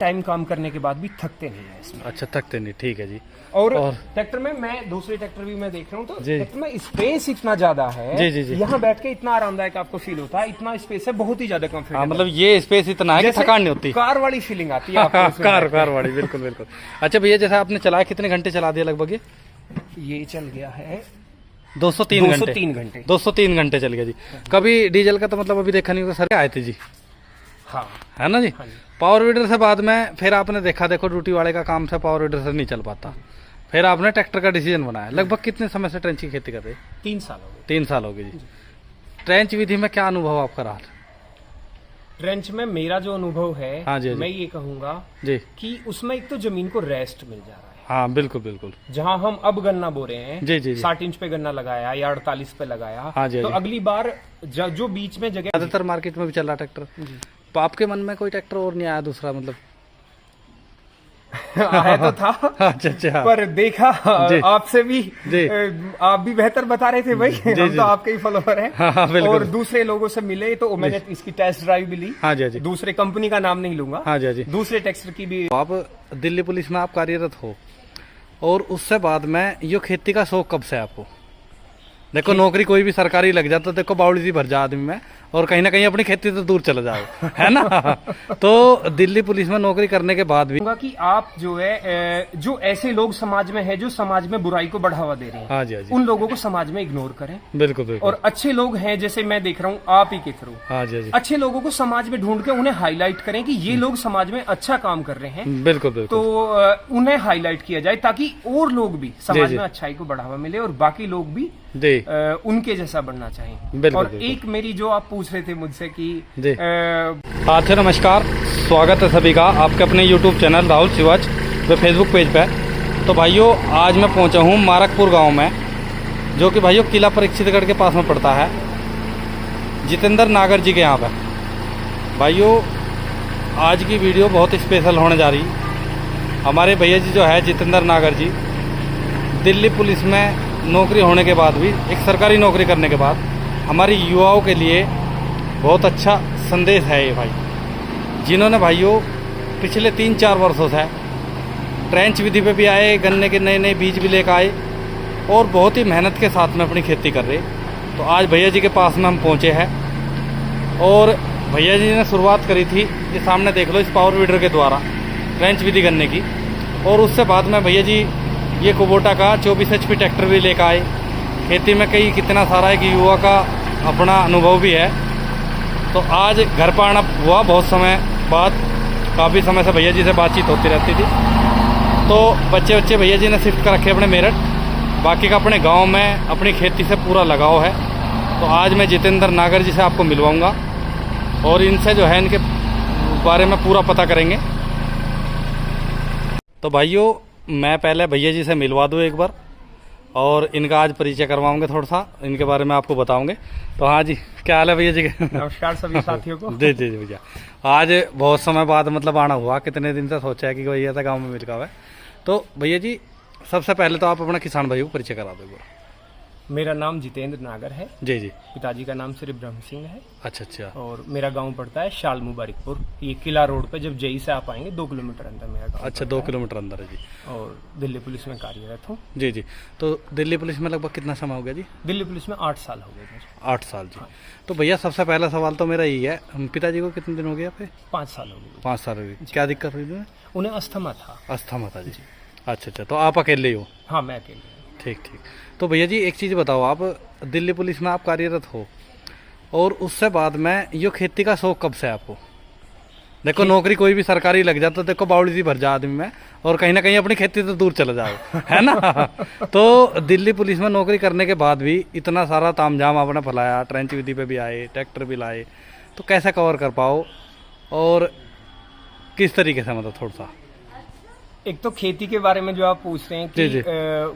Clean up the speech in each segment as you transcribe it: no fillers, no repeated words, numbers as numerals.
Time काम करने के बाद भी थकते नहीं है इसमें। अच्छा, थकते नहीं, ठीक है जी। और ट्रैक्टर में मैं दूसरे ट्रैक्टर भी मैं देख रहा हूँ तो जी। ट्रैक्टर में स्पेस इतना ज्यादा है। जी, जी, जी। यहाँ बैठ के इतना आरामदायक आपको फील होता है, इतना स्पेस है, बहुत ही ज्यादा हाँ, कंफर्टेबल। मतलब ये स्पेस इतना है कि जैसे थकान नहीं होती। कार वाली फीलिंग आती है आपको इसमें कार बैठ के। कार वाली, बिल्कुल बिल्कुल। अच्छा भैया, जैसे आपने चलाया, कितने घंटे चला दिया लगभग? ये चल गया है 203 घंटे। 203 घंटे। 203 घंटे चल गया जी। कभी डीजल का तो मतलब अभी देखा नहीं होगा, सर आए थे जी, हाँ है ना जी। हाँ जी। पावर वीडर से बाद में फिर आपने देखा, देखो ड्यूटी वाले का काम से पावर वीडर से नहीं चल पाता, फिर आपने ट्रैक्टर का डिसीजन बनाया। लगभग कितने समय से ट्रेंच की खेती कर रहे? 3 साल हो गए। 3 साल हो गए जी। ट्रेंच विधि में क्या अनुभव आपका रहा? ट्रेंच में मेरा जो अनुभव है, हाँ जी, हाँ जी। मैं ये कहूंगा जी कि उसमें एक तो जमीन को रेस्ट मिल जा रहा है। हाँ, बिल्कुल बिल्कुल। जहां हम अब गन्ना बो रहे हैं, जी, जी, जी। 60 इंच पे गन्ना लगाया या 48 पे लगाया, हाँ जी, हाँ तो जी। अगली बार जो बीच में जगह ज्यादातर मार्केट में भी चल रहा ट्रैक्टर, तो आपके मन में कोई ट्रैक्टर और नहीं आया दूसरा, मतलब? आया तो था। अच्छा अच्छा। पर देखा जी। आपसे भी, जी। आप भी बेहतर बता रहे थे भाई, जी, हम जी। तो आपके ही फॉलोअर हैं। हाँ, हाँ, बिल्कुल। और दूसरे लोगों से मिले तो मैंने इसकी टेस्ट ड्राइव भी ली। हाँ जी, हाँ जी। दूसरे कंपनी का नाम नहीं लूंगा, हाँ जी, हाँ जी। दूसरे ट्रैक्टर की भी। आप दिल्ली पुलिस में आप कार्यरत हो, और उससे बाद में ये खेती का शौक कब से है आपको? देखो, नौकरी कोई भी सरकारी लग जाता, देखो बावड़ी सी भर जा आदमी में, और कहीं ना कहीं अपनी खेती से दूर चले जाओ, है ना। तो दिल्ली पुलिस में नौकरी करने के बाद भी कहूंगा कि आप जो है, जो ऐसे लोग समाज में है जो समाज में बुराई को बढ़ावा दे रहे हैं, हाँ जी, हाँ जी, उन लोगों को समाज में इग्नोर करें। बिल्कुल बिल्कुल। और अच्छे लोग हैं, जैसे मैं देख रहा हूँ आप ही के थ्रू, हाँ जी, हाँ जी, अच्छे लोगों को समाज में ढूंढ के उन्हें हाईलाइट करें कि ये लोग समाज में अच्छा काम कर रहे हैं, बिल्कुल बिल्कुल। तो उन्हें हाईलाइट किया जाए ताकि और लोग भी समाज जी। में अच्छाई को बढ़ावा मिले और बाकी लोग भी जी उनके जैसा बनना चाहें। बिल्कुल, और बिल्कुल। एक मेरी जो आप पूछ रहे थे मुझसे कि जी। साथियों नमस्कार, स्वागत है सभी का आपके अपने YouTube चैनल राहुल शिवाज व फेसबुक पेज पे। तो भाइयों, आज मैं पहुंचा हूं मारकपुर गांव में, जो कि भाइयों किला परीक्षितगढ़ के पास में पड़ता है, जितेंद्र नागर जी के यहाँ पे। भाइयों, आज की वीडियो बहुत स्पेशल होने जा रही। हमारे भैया जी जो है जितेंद्र नागर जी, दिल्ली पुलिस में नौकरी होने के बाद भी, एक सरकारी नौकरी करने के बाद, हमारे युवाओं के लिए बहुत अच्छा संदेश है ये भाई, जिन्होंने भाइयों पिछले 3-4 वर्षों से ट्रेंच विधि पे भी आए, गन्ने के नए नए बीज भी लेकर आए, और बहुत ही मेहनत के साथ में अपनी खेती कर रहे। तो आज भैया जी के पास में हम पहुँचे हैं, और भैया जी ने शुरुआत करी थी, ये सामने देख लो, इस पावर वीडर के द्वारा ट्रेंच विधि करने की। और उससे बाद में भैया जी ये कुबोटा का 24 HP ट्रैक्टर भी लेकर आए। खेती में कई कितना सारा एक युवा का अपना अनुभव भी है। तो आज घर पर आना हुआ बहुत समय बाद, काफ़ी समय से भैया जी से बातचीत होती रहती थी। तो बच्चे भैया जी ने शिफ्ट कर रखे अपने मेरठ, बाकी का अपने गांव में अपनी खेती से पूरा लगाव है। तो आज मैं जितेंद्र नागर जी से आपको मिलवाऊंगा, और इनसे जो है इनके बारे में पूरा पता करेंगे। तो भाइयों, मैं पहले भैया जी से मिलवा दूँ एक बार, और इनका आज परिचय करवाऊंगे, थोड़ा सा इनके बारे में आपको बताऊंगे। तो हाँ जी, क्या हाल है भैया जी के? नमस्कार सभी साथियों को। जी जी जी भैया, आज बहुत समय बाद मतलब आना हुआ, कितने दिन से सोचा है कि भैया था गाँव में मिल हुआ है। तो भैया जी, सबसे पहले तो आप अपना किसान भाई को परिचय करा दो। मेरा नाम जितेंद्र नागर है, जी जी। पिताजी का नाम श्री ब्रह्म सिंह है, अच्छा अच्छा। और मेरा गांव पड़ता है शाल मुबारकपुर। ये किला रोड पे जब जेई से आप आएंगे 2 किलोमीटर अंदर मेरा गांव। अच्छा, 2 किलोमीटर अंदर है जी। और दिल्ली पुलिस में कार्यरत हूँ। जी जी। तो दिल्ली पुलिस में लगभग कितना समय हो गया जी? दिल्ली पुलिस में 8 साल हो गए मुझे। 8 साल जी। तो भैया, सबसे पहला सवाल तो मेरा यही है, पिताजी को कितने दिन हो गए आपके? 5 साल हो गए। 5 साल हो गए। क्या दिक्कत हुई थी? उन्हें अस्थमा था। अस्थमा था जी। अच्छा अच्छा। तो आप अकेले ही हो? हाँ, मैं अकेले। ठीक ठीक। तो भैया जी, एक चीज़ बताओ, आप दिल्ली पुलिस में आप कार्यरत हो, और उससे बाद में ये खेती का शौक कब से है आपको? देखो, नौकरी कोई भी सरकारी लग जाता, देखो बावड़ी सी भर जा आदमी में, और कहीं ना कहीं अपनी खेती से दूर चले जाओ, है ना। तो दिल्ली पुलिस में नौकरी करने के बाद भी इतना सारा तामझाम आपने फैलाया, ट्रेंच विधि पे भी आए, ट्रैक्टर भी लाए, तो कैसे कवर कर पाओ, और किस तरीके से, मतलब थोड़ा सा? एक तो खेती के बारे में जो आप पूछ रहे हैं कि जी,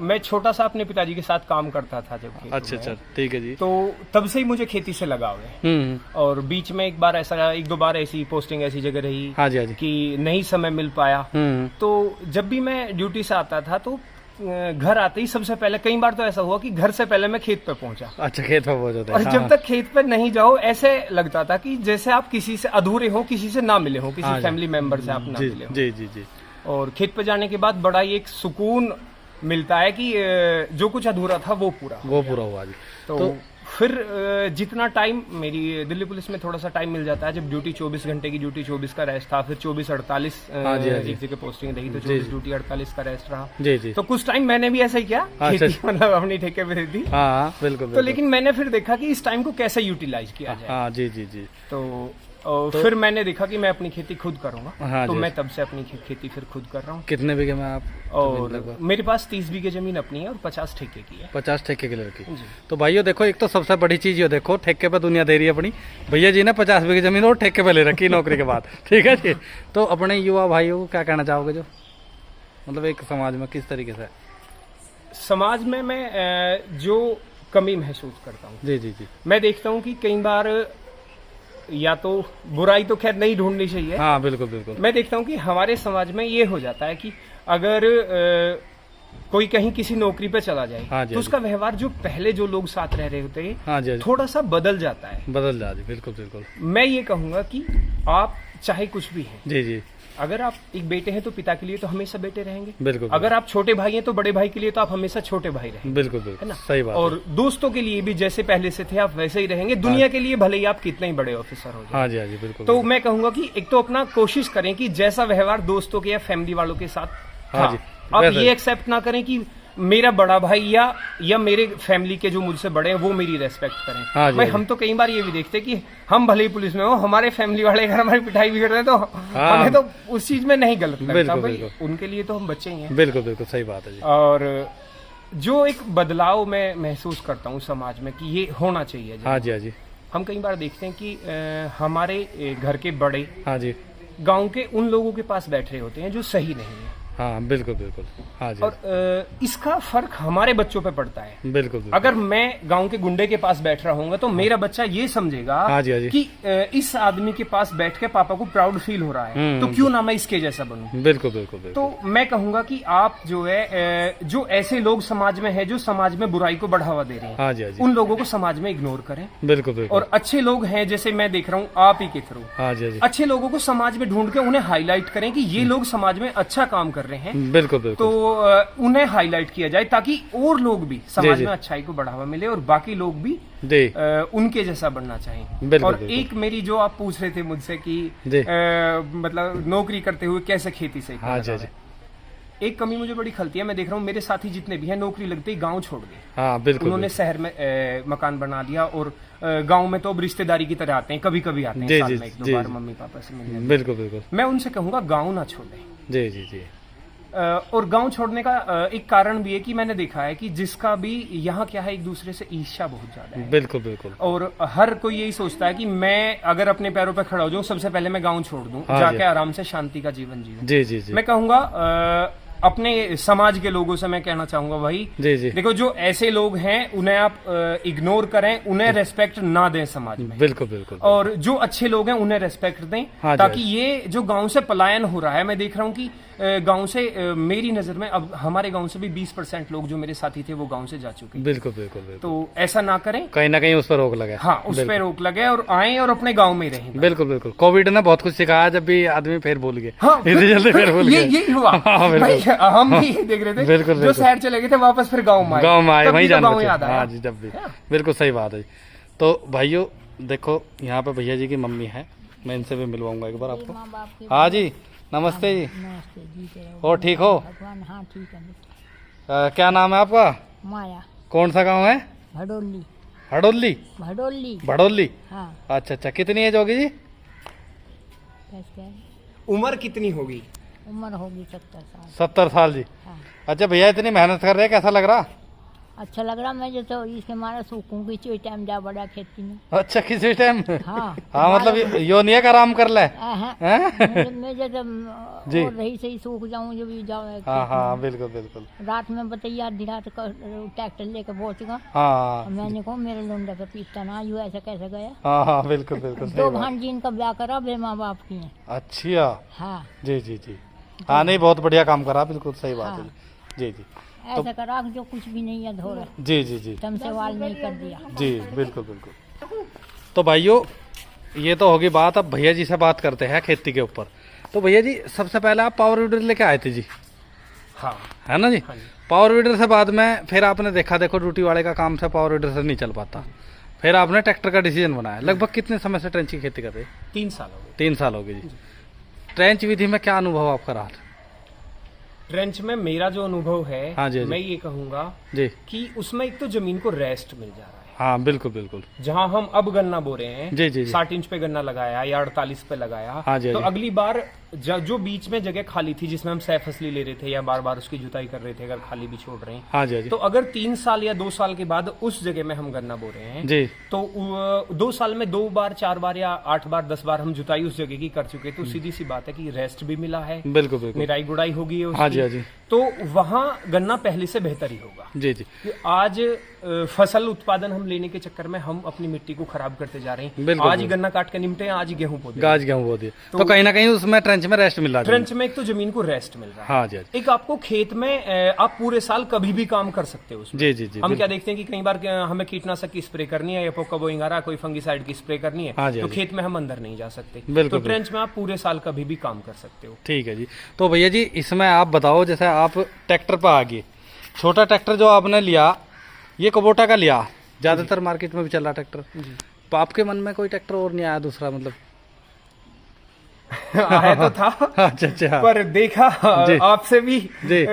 मैं छोटा सा अपने पिताजी के साथ काम करता था जब खेतों अच्छा में। अच्छा, ठीक है जी। तो तब से ही मुझे खेती से लगाव है। और बीच में एक दो बार ऐसी पोस्टिंग ऐसी जगह रही, हाँ जी, हाँ जी। कि नहीं समय मिल पाया। हम्म। तो जब भी मैं ड्यूटी से आता था तो घर आते ही सबसे पहले, कई बार तो ऐसा हुआ कि घर से पहले मैं खेत पे पहुंचा। अच्छा, खेत पे पहुंचे थे। और हाँ, जब तक खेत पे नहीं जाओ ऐसे लगता था कि जैसे आप किसी से अधूरे हो, किसी से ना मिले हो, किसी हाँ जी। फैमिली मेंबर से आप ना जी मिले हो। जी जी जी। और खेत पे जाने के बाद बड़ा ही एक सुकून मिलता है कि जो कुछ अधूरा था वो पूरा हुआ जी। तो फिर जितना टाइम, मेरी दिल्ली पुलिस में थोड़ा सा टाइम मिल जाता है, जब ड्यूटी 24 घंटे की ड्यूटी, 24 का रेस्ट था, फिर 24-48 हाँ जी, हाँ जी। एक जगह पोस्टिंग रही तो 24 ड्यूटी 48 का रेस्ट रहा। जी जी। तो कुछ टाइम मैंने भी ऐसा ही किया, अच्छा। खेती मतलब अपनी ठेके पे दे दी। हाँ बिल्कुल तो बिल्कुल। लेकिन मैंने फिर देखा कि इस टाइम को कैसे यूटिलाइज किया जाए। हाँ जी जी जी। तो फिर मैंने देखा कि मैं अपनी खेती खुद करूंगा। हाँ तो जी। मैं तब से अपनी खेती फिर खुद कर रहा हूँ। कितने बीघे में आप? और मेरे पास 30 बीघे जमीन अपनी है और 50 ठेके की है। 50 ठेके के लड़की। जी। तो भाइयों देखो, एक तो सबसे बड़ी चीज ये देखो, ठेके पे दुनिया दे रही है अपनी। भैया जी ने 50 बीघे जमीन और ठेके पे ले रखी नौकरी के बाद। ठीक है जी। तो अपने युवा भाइयों को क्या कहना चाहोगे, जो मतलब एक समाज में किस तरीके से? समाज में मैं जो कमी महसूस करता हूँ, जी जी जी। मैं मैं देखता हूँ कि कई बार, या तो बुराई तो खैर नहीं ढूंढनी चाहिए। हाँ बिल्कुल बिल्कुल। मैं देखता हूँ कि हमारे समाज में ये हो जाता है कि अगर कोई कहीं किसी नौकरी पे चला जाए, हाँ जी, तो उसका व्यवहार जो पहले जो लोग साथ रह रहे होते हैं हाँ जी, हाँ जी। थोड़ा सा बदल जाता है। बदल जा जी, बिल्कुल बिल्कुल। मैं ये कहूंगा कि आप चाहे कुछ भी हैं, जी जी। अगर आप एक बेटे हैं तो पिता के लिए तो हमेशा बेटे रहेंगे। बिल्कुल। अगर आप छोटे भाई हैं तो बड़े भाई के लिए तो आप हमेशा छोटे भाई रहेंगे। बिल्कुल है बिल्कुल, ना? सही बात। और दोस्तों के लिए भी जैसे पहले से थे आप वैसे ही रहेंगे। दुनिया के लिए भले ही आप कितने ही बड़े ऑफिसर हो जाए। हाँ जी हाँ जी, बिल्कुल। तो मैं कहूंगा कि एक तो अपना कोशिश करें कि जैसा व्यवहार दोस्तों के या फैमिली वालों के साथ हाँ था, जी, आप वैसे। ये एक्सेप्ट ना करें कि मेरा बड़ा भाई या मेरे फैमिली के जो मुझसे बड़े हैं वो मेरी रेस्पेक्ट करें। हाँ जी, भाई हाँ हम तो कई बार ये भी देखते हैं कि हम भले ही पुलिस में हो, हमारे फैमिली वाले अगर हमारी पिटाई भी कर रहे हैं तो हाँ। हमें तो उस चीज में नहीं गलत लगता। बिल्कुल, भाई बिल्कुल। उनके लिए तो हम बच्चे ही हैं। बिल्कुल बिल्कुल, सही बात है जी। और जो एक बदलाव मैं महसूस करता हूँ समाज में कि ये होना चाहिए। हाँ जी हाँ जी। हम कई बार देखते हैं कि हमारे घर के बड़े हाँ जी। गांव के उन लोगों के पास बैठ रहे होते हैं जो सही नहीं है। हाँ बिल्कुल बिल्कुल। हाँ जी। और इसका फर्क हमारे बच्चों पे पड़ता है। बिल्कुल बिल्कुल। अगर मैं गांव के गुंडे के पास बैठ रहा हूँ तो मेरा बच्चा ये समझेगा हाँ जी, हाँ जी। कि इस आदमी के पास बैठ के पापा को प्राउड फील हो रहा है, तो क्यों ना मैं इसके जैसा बनूं। बिल्कुल बिल्कुल बिल्कुल। तो मैं कहूंगा कि आप जो है जो ऐसे लोग समाज में है जो समाज में बुराई को बढ़ावा दे रहे हैं, हाँ जी हाँ जी। उन लोगों को समाज में इग्नोर करें। बिल्कुल बिल्कुल। और अच्छे लोग हैं जैसे मैं देख रहा हूँ आप ही के थ्रू, हाँ जी हाँ जी। अच्छे लोगों को समाज में ढूंढ के उन्हें हाईलाइट करें कि ये लोग समाज में अच्छा काम कर रहे हैं। बिल्कुल बिल्कुल। तो उन्हें हाईलाइट किया जाए ताकि और लोग भी समाज जी। में अच्छाई को बढ़ावा मिले और बाकी लोग भी जी। उनके जैसा बनना चाहें। बिल्कुल, और बिल्कुल। एक मेरी जो आप पूछ रहे थे मुझसे कि जी। मतलब नौकरी करते हुए कैसे खेती से हाँ जी हाँ जी। एक कमी मुझे बड़ी खलती है। मैं देख रहा हूँ मेरे साथी जितने भी हैं नौकरी लगते ही गांव छोड़ गए। हाँ बिल्कुल। उन्होंने शहर में मकान बना लिया और गांव में तो अब रिश्तेदारी की तरह आते हैं, कभी कभी आते हैं जी, साल जी, में एक जी, दो बार जी। मम्मी पापा से मिलने। बिल्कुल बिल्कुल। मैं उनसे कहूंगा गाँव ना छोड़े। जी जी जी। और गांव छोड़ने का एक कारण भी है कि मैंने देखा है कि जिसका भी यहाँ क्या है एक दूसरे से ईर्ष्या बहुत ज्यादा है। बिल्कुल बिल्कुल। और हर कोई यही सोचता है कि मैं अगर अपने पैरों पर खड़ा हो जाऊं सबसे पहले मैं गांव छोड़ दूं, हाँ जाके जी। आराम से शांति का जीवन जीऊं। जी जी जी। मैं कहूंगा अपने समाज के लोगों से मैं कहना चाहूंगा भाई, जी जी। देखो जो ऐसे लोग हैं उन्हें आप इग्नोर करें, उन्हें रेस्पेक्ट ना दें समाज में। बिल्कुल बिल्कुल। और जो अच्छे लोग हैं उन्हें रेस्पेक्ट दें। हाँ जी, ताकि हाँ ये जो गांव से पलायन हो रहा है, मैं देख रहा हूं कि गांव से मेरी नजर में अब हमारे गांव से भी 20% लोग जो मेरे साथी थे वो गांव से जा चुके हैं। बिल्कुल बिल्कुल बिल्कुल। तो ऐसा ना करें, कहीं ना कहीं उस पर रोक लगे। हाँ उस पर रोक लगे और आए और अपने गांव में ही रहें। बिल्कुल बिल्कुल। कोविड ने बहुत कुछ सिखाया, जब भी आदमी फिर भूल गए। हाँ इतनी जल्दी फिर भूल गए। यही हुआ। हाँ, बिल्कुल। भाई, हम भी देख रहे थे बिल्कुल, जो बिल्कुल। शहर चले गए थे वापस फिर गांव में आए। गाँव में आए, तब वहीं भी तो जाना गाँव याद आया। हाँ जी, जब भी। बिल्कुल सही बात है। तो भाइयों देखो, यहाँ पे भैया जी की मम्मी है, मैं इनसे भी मिलवाऊंगा एक बार आपको। हाँ जी, नमस्ते जी। नमस्ते जी। और ठीक हो? भगवान, हाँ ठीक है। क्या नाम है आपका? माया। कौन सा गांव है? भडोली। हडोली? भडोली। भडोली। हाँ। अच्छा अच्छा। कितनी एज होगी जी? कैसे है? उम्र कितनी होगी? उम्र होगी 70 साल। 70 साल जी। हाँ। अच्छा भैया, इतनी मेहनत कर रहे हैं, कैसा लग रहा? अच्छा लग रहा। मैं जो तो इसके मारा सूखूंगी कोई टाइम जा बड़ा खेती में। अच्छा, किसी टाइम? हाँ। हाँ, मतलब यो नहीं है कि आराम कर ले। मैं जो जी। और रही सही सूख जाऊं जो भी जाऊं। हाँ हाँ बिल्कुल बिल्कुल। रात में बताइए आधी रात ट्रैक्टर लेके पहुंच गया। हाँ मैंने कहा मेरे लुंडा पे पीटता ना, यू ऐसा कैसे गया। हाँ हाँ बिल्कुल बिल्कुल सही दो बात। भांजी इनका ब्याह करा बे माँ बाप की है। अच्छा। हाँ। जी जी जी। हाँ नहीं, बहुत बढ़िया काम करा, बिल्कुल सही बात है हाँ। जी जी। ऐसा करा कि जो कुछ भी नहीं है धो रहे, जी जी जी तम से वाल नहीं कर दिया। जी बिल्कुल बिल्कुल। तो भाइयों ये तो होगी बात, अब भैया जी से बात करते हैं खेती के ऊपर। तो भैया जी सबसे पहले आप पावर वीडर लेके आए थे जी, हाँ है ना जी? हाँ जी। पावर वीडर से बाद में फिर आपने देखा, देखो ड्यूटी वाले का काम से पावर वीडर से नहीं चल पाता, फिर आपने ट्रैक्टर का डिसीजन बनाया। लगभग कितने समय से ट्रेंच की खेती कर रहे? 3 साल हो गए। 3 साल हो गए जी। ट्रेंच विधि में क्या अनुभव आपका रहा? ट्रेंच में मेरा जो अनुभव है, हाँ जी, हाँ जी। मैं ये कहूंगा जी कि उसमें एक तो जमीन को रेस्ट मिल जा रहा है। हाँ बिल्कुल बिल्कुल। जहां हम अब गन्ना बो रहे हैं, जी जी जी। 60 इंच पे गन्ना लगाया या 48 पे लगाया, हाँ जी, हाँ तो जी। अगली बार जो बीच में जगह खाली थी जिसमें हम सह फसली ले रहे थे या बार बार उसकी जुताई कर रहे थे, अगर खाली भी छोड़ रहे हैं, हाँ जी, हाँ जी। तो अगर 3 साल या 2 साल के बाद उस जगह में हम गन्ना बो रहे हैं, जी तो 2 साल में 2 बार 4 बार या 8 बार 10 बार हम जुताई उस जगह की कर चुके, तो सीधी सी बात है कि रेस्ट भी मिला है, बिल्कुल बिल्कुल। निराई गुड़ाई होगी है उसकी, हाँ जी, हाँ जी। तो वहां गन्ना पहले से बेहतर ही होगा। जी जी कि आज फसल उत्पादन हम लेने के चक्कर में हम अपनी मिट्टी को खराब करते जा रहे हैं। बिल्कुल, आज ही गन्ना काट के निपटे हैं, आज ही गेहूं बो दें। गाज गेहूँ बो दिए, तो कहीं ना कहीं उसमें ट्रेंच में रेस्ट मिल रहा है। ट्रेंच में एक तो जमीन को रेस्ट मिल रहा है, हाँ जी, हाँ जी। एक आपको खेत में आप पूरे साल कभी भी काम कर सकते हो उसमें। जी जी जी हम क्या देखते हैं कि कई बार हमें कीटनाशक की स्प्रे करनी है या पोका बोइंगारा कोई फंगीसाइड की स्प्रे करनी है, हाँ जी, तो हाँ जी। खेत में हम अंदर नहीं जा सकते। बिल्कुल, तो ट्रेंच में आप पूरे साल कभी भी काम कर सकते हो। ठीक है जी। तो भैया जी इसमें आप बताओ, जैसे आप ट्रैक्टर पर आ गए, छोटा ट्रैक्टर जो आपने लिया ये कुबोटा का लिया, ज्यादातर मार्केट में भी चल रहा ट्रैक्टर, तो आपके मन में कोई ट्रैक्टर और नहीं आया दूसरा? मतलब आया तो था अच्छा अच्छा। पर देखा जी। आपसे भी, जी।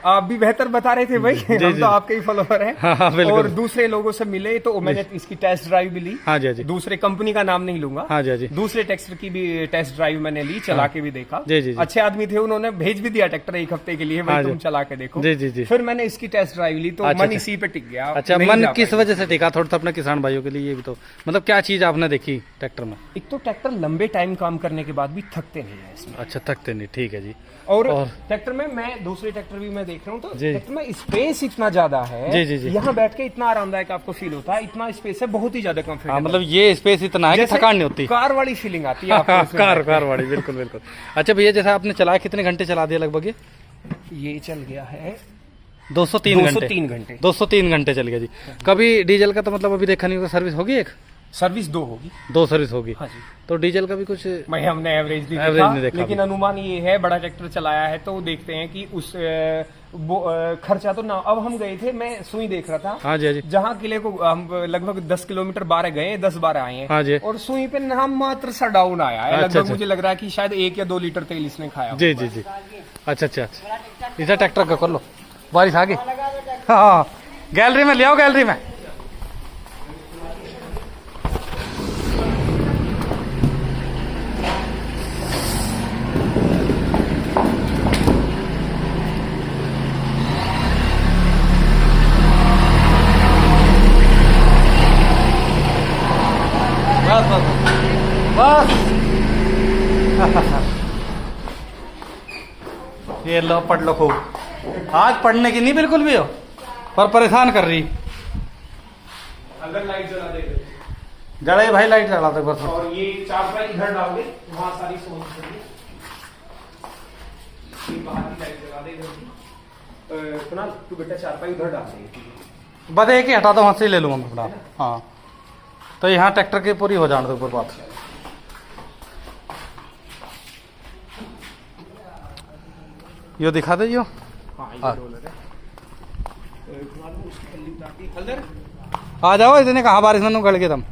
आप भी बेहतर बता रहे थे भाई, हम जी। तो आपके ही फॉलोअर हैं। हाँ, हाँ, बिल्कुल। और दूसरे लोगों से मिले तो मैंने इसकी टेस्ट ड्राइव भी ली। हाँ जी, हाँ जी। दूसरे कंपनी का नाम नहीं लूंगा, हाँ जी, हाँ जी। दूसरे ट्रैक्टर की भी टेस्ट ड्राइव मैंने ली, चला के भी देखा। जी, जी, जी। अच्छे आदमी थे, उन्होंने भेज भी दिया ट्रैक्टर 1 हफ्ते के लिए, हाँ भाई जी। तुम चला के देखो। जी, जी, जी। फिर मैंने इसकी टेस्ट ड्राइव ली तो अच्छा, मन अच्छा। इसी पे टिक गया। अच्छा, नहीं मन जा किस पाई। वजह से टिका? थोड़ा सा अपने किसान भाइयों के लिए ये भी तो, मतलब क्या चीज आपने देखी ट्रैक्टर में? एक तो ट्रैक्टर लंबे टाइम काम करने के बाद भी थकते नहीं है इसमें। अच्छा, थकते नहीं, ठीक है जी। और और- ट्रैक्टर में मैं दूसरे ट्रैक्टर भी मैं देख रहा हूँ, तो जी। ट्रैक्टर में स्पेस इतना ज्यादा है। जी, जी, जी। यहाँ बैठ के इतना आरामदायक आपको फील होता है, इतना स्पेस है, बहुत ही ज्यादा हाँ कंफर्टेबल। मतलब ये स्पेस इतना है कि जैसे थकान नहीं होती। कार वाली फीलिंग आती है आपको हाँ, उसमें कार बैठ के। कार वाली, बिल्कुल बिल्कुल। अच्छा भैया, जैसे आपने चलाया, कितने घंटे चला दिया लगभग? ये चल गया है 203 घंटे। 203 घंटे। 203 घंटे चल गया जी। कभी डीजल का तो मतलब अभी देखा नहीं होगा, सर्विस होगी? एक सर्विस 2 होगी। 2 सर्विस होगी। हाँ जी। तो डीजल का भी कुछ? मैं हमने एवरेज Average नहीं देखा लेकिन अभी। अनुमान ये है, बड़ा ट्रैक्टर चलाया है तो देखते हैं कि उस खर्चा तो ना। अब हम गए थे, मैं सुई देख रहा था। हाँ जी, हाँ जी। जहाँ किले को हम लगभग 10 किलोमीटर 12 गए, 10 बार आए हैं। हाँ जी। और सुई पे नाम मात्र सा डाउन आया है। अच्छा, लगभग अच्छा। मुझे लग रहा है कि शायद 1 या 2 लीटर तेल इसने खाया। जी जी जी। अच्छा अच्छा अच्छा। इधर ट्रैक्टर का कर लो, बारिश आ गई। हाँ, गैलरी में ले आओ, गैलरी में। बस बस बस। ये लो, पढ़ लो खूब। आज पढ़ने की नहीं बिल्कुल भी हो, पर परेशान कर रही। अगर लाइट जला देंगे जड़े भाई, लाइट जला दे बस। और ये 4 पाई इधर डाल दे, वहाँ सारी सोच करिए। ये बाहर की लाइट जला दे घर की। कुणाल तू बेटा 4 पाई उधर डाल दे। बस एक ही हटा दो, वहां से ही ले लूंगा मैं थोड़ा। हाँ, तो यहाँ ट्रैक्टर की पूरी हो जाने दो ऊपर बात। यो दिखा दे यो। हाँ, ये हाँ। रोलर है। कुणाल को उसकी पल्ली उतारती है। हल्दर आ जाओ, इतने कहाँ बारिश में गड़ के तुम।